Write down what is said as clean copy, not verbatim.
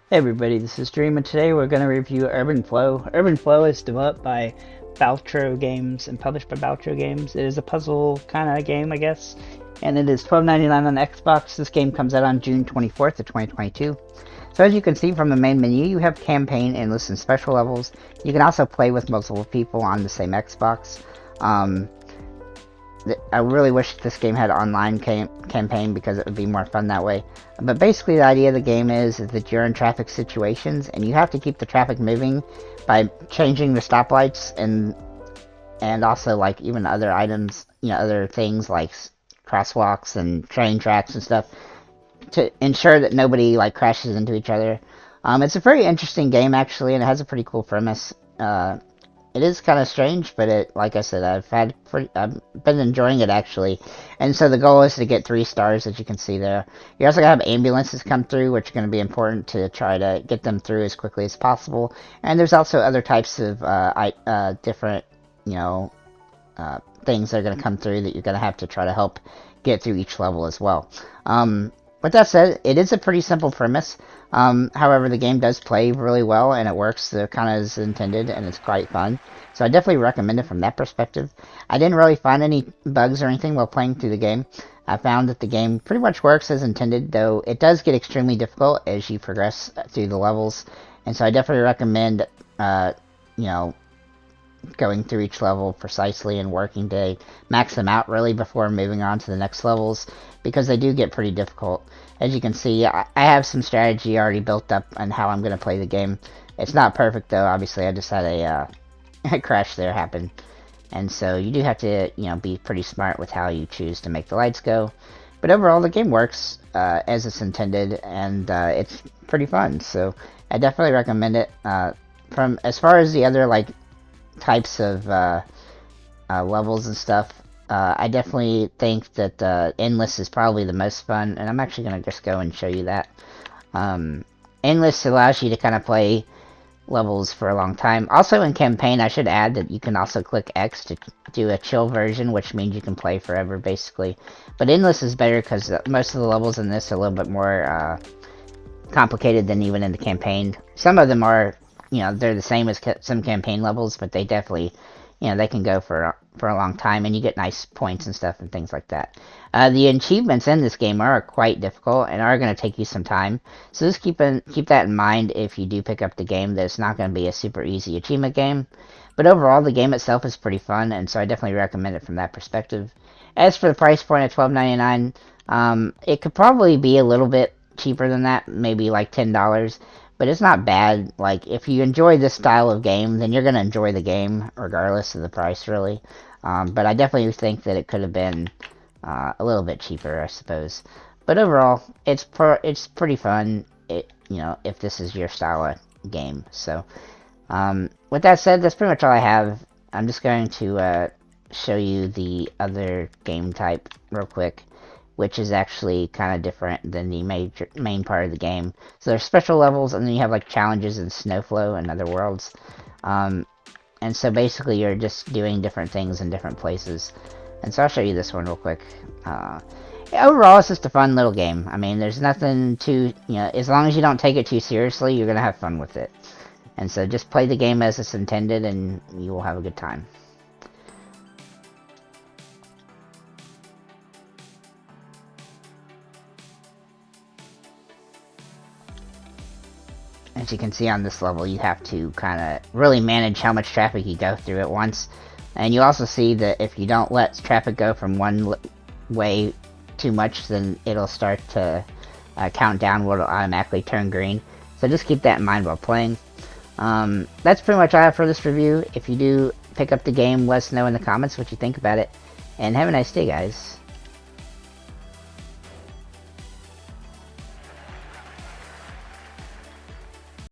Hey everybody, this is Dream, and today we're going to review Urban Flow. Urban Flow is developed by Baltro Games and published by Baltro Games. It is a puzzle kind of game, I guess, and it is $12.99 on Xbox. This game comes out on June 24th of 2022. So as you can see from the main menu, you have campaign, endless, and special levels. You can also play with multiple people on the same Xbox. I really wish this game had online campaign because it would be more fun that way. But basically the idea of the game is that you're in traffic situations and you have to keep the traffic moving by changing the stoplights and also like even other items, other things like crosswalks and train tracks and stuff to ensure that nobody like crashes into each other. It's a very interesting game actually, and it has a pretty cool premise. It is kind of strange, but like I said, I've been enjoying it actually. And so the goal is to get 3 stars, as you can see there. You're also gonna have ambulances come through, which are gonna be important to try to get them through as quickly as possible. And there's also other types of different, things that are gonna come through that you're gonna have to try to help get through each level as well. With that said, it is a pretty simple premise. However, the game does play really well, and it works kind of as intended, and it's quite fun. So I definitely recommend it from that perspective. I didn't really find any bugs or anything while playing through the game. I found that the game pretty much works as intended, though it does get extremely difficult as you progress through the levels. And so I definitely recommend, going through each level precisely and working to max them out really before moving on to the next levels, because they do get pretty difficult. As you can see, I have some strategy already built up on how I'm going to play the game. It's not perfect though, obviously. I just had a crash there happen, and so you do have to be pretty smart with how you choose to make the lights go. But overall the game works as it's intended, and it's pretty fun, so I definitely recommend it. From as far as the other types of levels and stuff, I definitely think that Endless is probably the most fun, and I'm actually going to just go and show you that. Endless allows you to kind of play levels for a long time. Also in campaign, I should add that you can also click X to do a chill version, which means you can play forever basically. But Endless is better because most of the levels in this are a little bit more complicated than even in the campaign. Some of them are, they're the same as some campaign levels, but they definitely, they can go for a long time, and you get nice points and stuff and things like that. The achievements in this game are quite difficult and are going to take you some time, so just keep that in mind if you do pick up the game, that it's not going to be a super easy achievement game. But overall, the game itself is pretty fun, and so I definitely recommend it from that perspective. As for the price point at $12.99, it could probably be a little bit cheaper than that, maybe like $10. But it's not bad. Like, if you enjoy this style of game, then you're going to enjoy the game, regardless of the price, really. But I definitely think that it could have been a little bit cheaper, I suppose. But overall, it's pretty fun, if this is your style of game. So, with that said, that's pretty much all I have. I'm just going to show you the other game type real quick, which is actually kind of different than the main part of the game. So there's special levels, and then you have like challenges in Snowflow and other worlds. And so basically you're just doing different things in different places. And so I'll show you this one real quick. Overall, it's just a fun little game. I mean, there's nothing too, as long as you don't take it too seriously, you're going to have fun with it. And so just play the game as it's intended, and you will have a good time. As you can see on this level, you have to kind of really manage how much traffic you go through at once. And you also see that if you don't let traffic go from one way too much, then it'll start to count down, where it'll automatically turn green. So just keep that in mind while playing. That's pretty much all I have for this review. If you do pick up the game, let us know in the comments what you think about it. And have a nice day, guys.